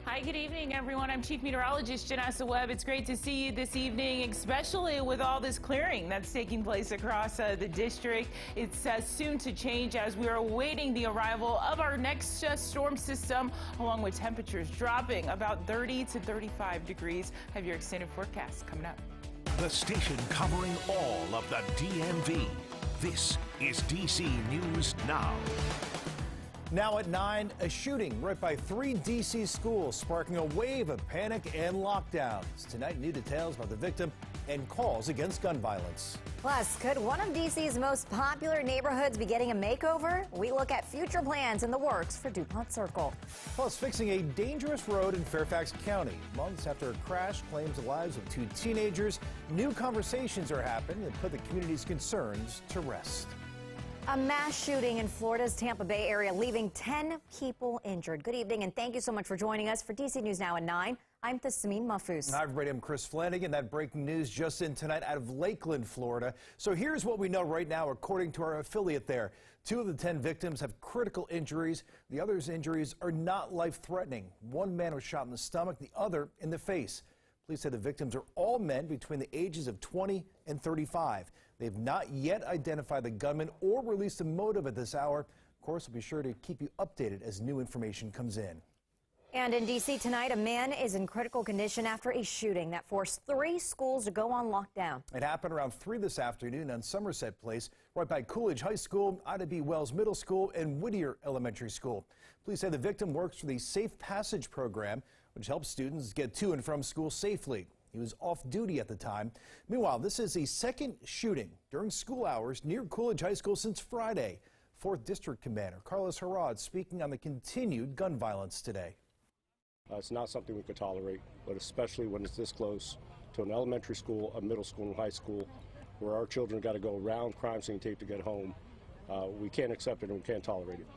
Hi, good evening, everyone. I'm Chief Meteorologist Janessa Webb. It's great to see you this evening, especially with all this clearing that's taking place across the district. It's soon to change as we are awaiting the arrival of our next storm system, along with temperatures dropping about 30 to 35 degrees. Have your extended forecast coming up. The station covering all of the DMV. This is DC News Now. Now at 9, a shooting right by 3 D.C. schools, sparking a wave of panic and lockdowns. Tonight, new details about the victim and calls against gun violence. Plus, could one of D.C.'s most popular neighborhoods be getting a makeover? We look at future plans in the works for DuPont Circle. Plus, fixing a dangerous road in Fairfax County. Months after a crash claims the lives of 2 teenagers, new conversations are happening that put the community's concerns to rest. A mass shooting in Florida's Tampa Bay area, leaving 10 people injured. Good evening, and thank you so much for joining us for DC News Now at 9. I'm Thessamine Mahfouz. Hi, everybody. I'm Chris Flanagan. That breaking news just in tonight out of Lakeland, Florida. So here's what we know right now, according to our affiliate there. 2 of the 10 victims have critical injuries. The other's injuries are not life-threatening. One man was shot in the stomach, the other in the face. Police say the victims are all men between the ages of 20 and 35. They've not yet identified the gunman or released a motive at this hour. Of course, we'll be sure to keep you updated as new information comes in. And in D.C. tonight, a man is in critical condition after a shooting that forced 3 schools to go on lockdown. It happened around 3 this afternoon on Somerset Place, right by Coolidge High School, Ida B. Wells Middle School, and Whittier Elementary School. Police say the victim works for the Safe Passage program, which helps students get to and from school safely. He was off duty at the time. Meanwhile, this is the second shooting during school hours near Coolidge High School since Friday. 4th District Commander Carlos Herrod speaking on the continued gun violence today. It's not something we could tolerate, but especially when it's this close to an elementary school, a middle school, and high school, where our children got to go around crime scene tape to get home. We can't accept it and we can't tolerate it.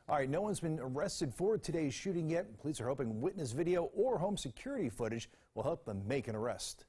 All right, no one's been arrested for today's shooting yet. Police are hoping witness video or home security footage will help them make an arrest.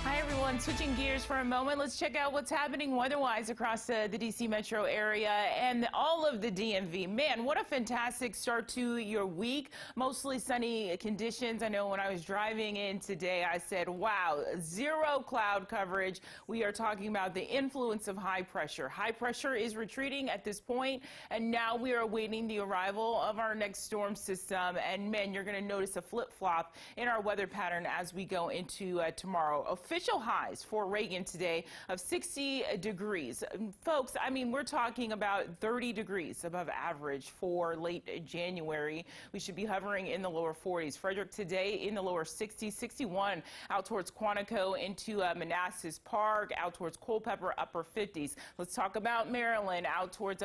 Hi, everyone. Switching gears for a moment, let's check out what's happening weather-wise across the D.C. metro area and all of the DMV. Man, what a fantastic start to your week. Mostly sunny conditions. I know when I was driving in today, I said, wow, 0 cloud coverage. We are talking about the influence of high pressure. High pressure is retreating at this point, and now we are awaiting the arrival of our next storm system. And, man, you're going to notice a flip-flop in our weather pattern as we go into tomorrow. Official highs for Reagan today of 60 degrees. Folks, I mean, we're talking about 30 degrees above average for late January. We should be hovering in the lower 40s. Frederick today in the lower 60s, 61 out towards Quantico into Manassas Park, out towards Culpeper, upper 50s. Let's talk about Maryland, out towards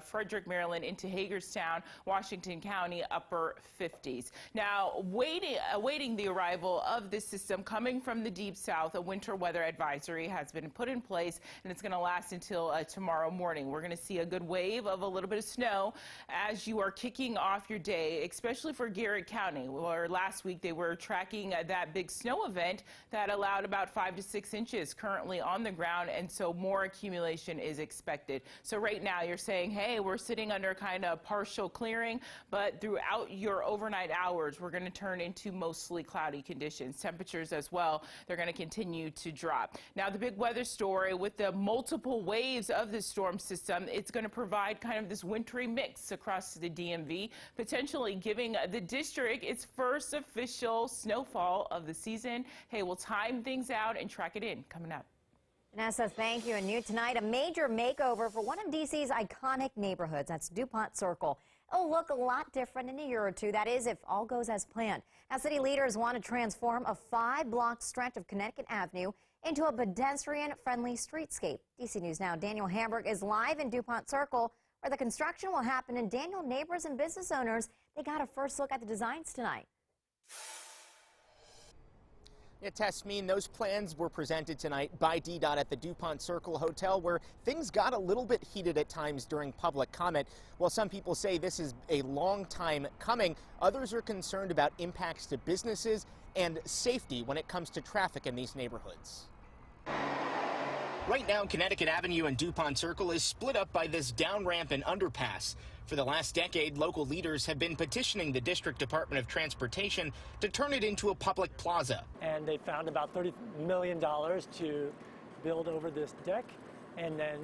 Frederick, Maryland into Hagerstown, Washington County, upper 50s. Now, awaiting the arrival of this system coming from the deep south, a winter weather advisory has been put in place, and it's going to last until tomorrow morning. We're going to see a good wave of a little bit of snow as you are kicking off your day, especially for Garrett County, where last week they were tracking that big snow event that allowed about 5 to 6 inches currently on the ground, and so more accumulation is expected. So right now you're saying, hey, we're sitting under kind of partial clearing, but throughout your overnight hours, we're going to turn into mostly cloudy conditions. Temperatures as well, they're going to continue to drop. Now, the big weather story with the multiple waves of the storm system, it's going to provide kind of this wintry mix across the DMV, potentially giving the district its first official snowfall of the season. Hey, we'll time things out and track it in coming up. Vanessa, thank you. And new tonight, a major makeover for one of D.C.'s iconic neighborhoods. That's DuPont Circle. It'll look a lot different in a year or two. That is, if all goes as planned. Now, city leaders want to transform a 5-block stretch of Connecticut Avenue into a pedestrian-friendly streetscape. DC News Now, Daniel Hamburg is live in DuPont Circle, where the construction will happen. And Daniel, neighbors and business owners, they got a first look at the designs tonight. Yeah, Tasmin, those plans were presented tonight by DDOT at the DuPont Circle Hotel, where things got a little bit heated at times during public comment. While some people say this is a long time coming, others are concerned about impacts to businesses and safety when it comes to traffic in these neighborhoods. Right now, Connecticut Avenue and DuPont Circle is split up by this down ramp and underpass. For the last decade, local leaders have been petitioning the District Department of Transportation to turn it into a public plaza. And they found about $30 million to build over this deck and then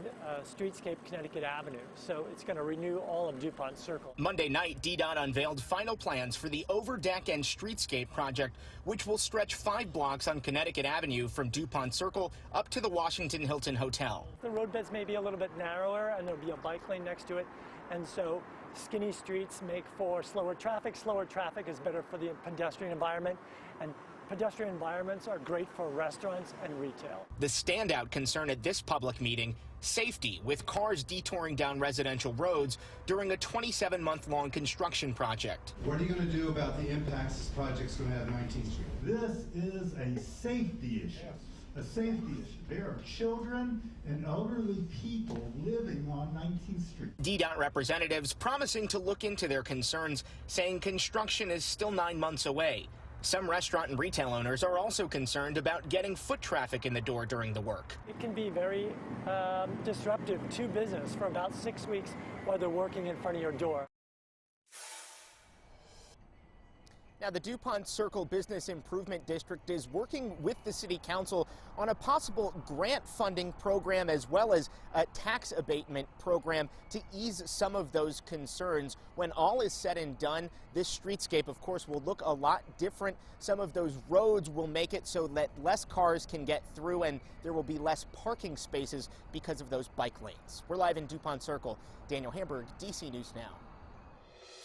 streetscape Connecticut Avenue. So it's going to renew all of DuPont Circle. Monday night, DDOT unveiled final plans for the overdeck and streetscape project, which will stretch 5 blocks on Connecticut Avenue from DuPont Circle up to the Washington Hilton Hotel. The roadbeds may be a little bit narrower, and there'll be a bike lane next to it. And so skinny streets make for slower traffic. Slower traffic is better for the pedestrian environment. And pedestrian environments are great for restaurants and retail. The standout concern at this public meeting, safety, with cars detouring down residential roads during a 27-month-long construction project. What are you going to do about the impacts this project's going to have on 19th Street? This is a safety issue. A safety issue. There are children and elderly people living on 19th Street. DDOT representatives promising to look into their concerns, saying construction is still 9 months away. Some restaurant and retail owners are also concerned about getting foot traffic in the door during the work. It can be very disruptive to business for about 6 weeks while they're working in front of your door. Now, the DuPont Circle Business Improvement District is working with the City Council on a possible grant funding program as well as a tax abatement program to ease some of those concerns. When all is said and done, this streetscape, of course, will look a lot different. Some of those roads will make it so that less cars can get through and there will be less parking spaces because of those bike lanes. We're live in DuPont Circle. Daniel Hamburg, DC News Now.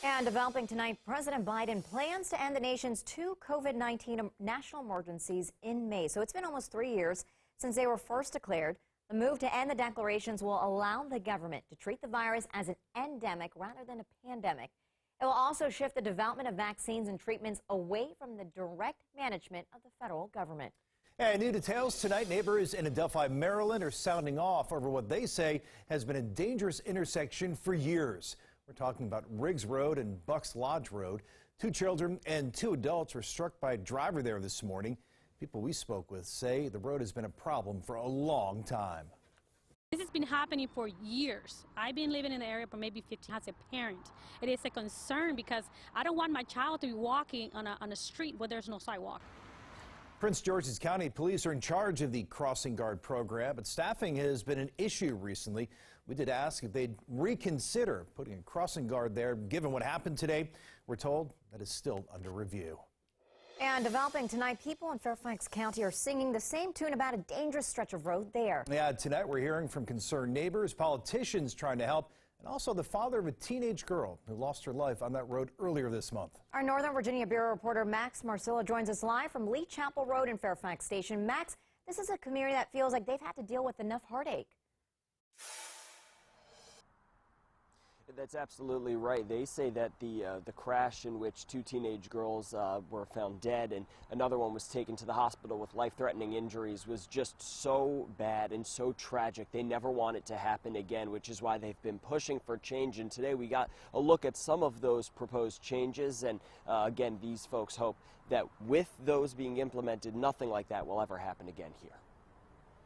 And developing tonight, President Biden plans to end the nation's 2 COVID-19 national emergencies in May. So it's been almost 3 years since they were first declared. The move to end the declarations will allow the government to treat the virus as an endemic rather than a pandemic. It will also shift the development of vaccines and treatments away from the direct management of the federal government. And new details tonight. Neighbors in Adelphi, Maryland are sounding off over what they say has been a dangerous intersection for years. We're talking about Riggs Road and Bucks Lodge Road. 2 children and 2 adults were struck by a driver there this morning. People we spoke with say the road has been a problem for a long time. This has been happening for years. I've been living in the area for maybe 15 as a parent. It is a concern because I don't want my child to be walking on a street where there's no sidewalk. Prince George's County Police are in charge of the crossing guard program, but staffing has been an issue recently. We did ask if they'd reconsider putting a crossing guard there. Given what happened today, we're told that is still under review. And developing tonight, people in Fairfax County are singing the same tune about a dangerous stretch of road there. Yeah, tonight we're hearing from concerned neighbors, politicians trying to help, and also the father of a teenage girl who lost her life on that road earlier this month. Our Northern Virginia Bureau reporter Max Marcilla joins us live from Lee Chapel Road in Fairfax Station. Max, this is a community that feels like they've had to deal with enough heartache. That's absolutely right. They say that the crash in which 2 teenage girls were found dead and another one was taken to the hospital with life-threatening injuries was just so bad and so tragic. They never want it to happen again, which is why they've been pushing for change. And today we got a look at some of those proposed changes. And again, these folks hope that with those being implemented, nothing like that will ever happen again here.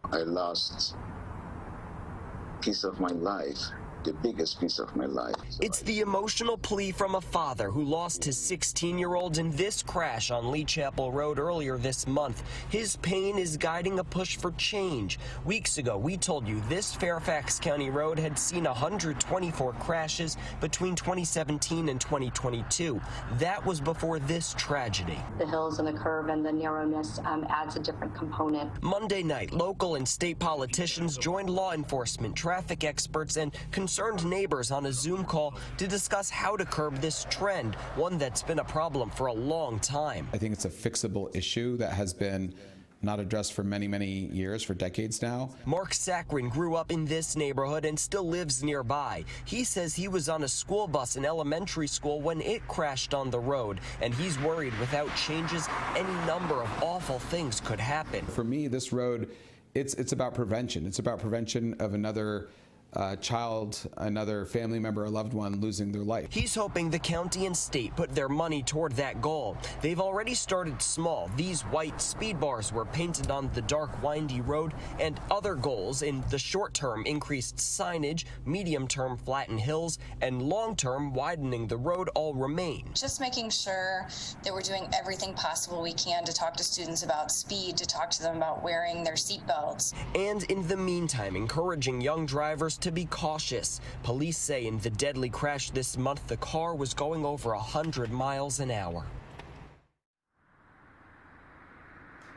I lost a piece of my life. The biggest piece of my life. It's the emotional plea from a father who lost his 16-year-old in this crash on Lee Chapel Road earlier this month. His pain is guiding a push for change. Weeks ago, we told you this Fairfax County road had seen 124 crashes between 2017 and 2022. That was before this tragedy. The hills and the curve and the narrowness adds a different component. Monday night, local and state politicians joined law enforcement, traffic experts, and concerned neighbors on a Zoom call to discuss how to curb this trend, one that's been a problem for a long time. I think it's a fixable issue that has been not addressed for many, many years, for decades now. Mark Saccharin grew up in this neighborhood and still lives nearby. He says he was on a school bus in elementary school when it crashed on the road, and he's worried without changes, any number of awful things could happen. For me, this road, it's about prevention. It's about prevention of another another family member or loved one losing their life. He's hoping the county and state put their money toward that goal. They've already started small. These white speed bars were painted on the dark, windy road, and other goals in the short term: increased signage, medium term flatten hills, and long term widening the road all remain. Just making sure that we're doing everything possible we can to talk to students about speed, to talk to them about wearing their seatbelts. And in the meantime, encouraging young drivers to be cautious. Police say in the deadly crash this month, the car was going over 100 miles an hour.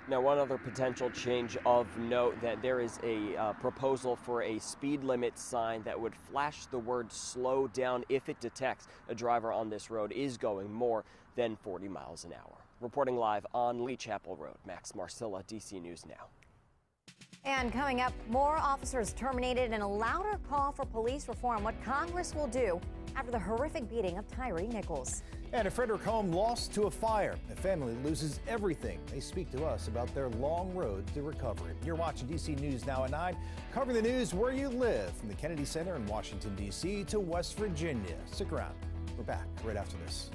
Now, one other potential change of note, that there is a proposal for a speed limit sign that would flash the word slow down if it detects a driver on this road is going more than 40 miles an hour. Reporting live on Lee Chapel Road, Max Marcilla, DC News Now. And coming up, more officers terminated and a louder call for police reform, what Congress will do after the horrific beating of Tyree Nichols. And a Frederick home lost to a fire. The family loses everything. They speak to us about their long road to recovery. You're watching DC News Now at 9, covering the news where you live, from the Kennedy Center in Washington, D.C. to West Virginia. Stick around. We're back right after this.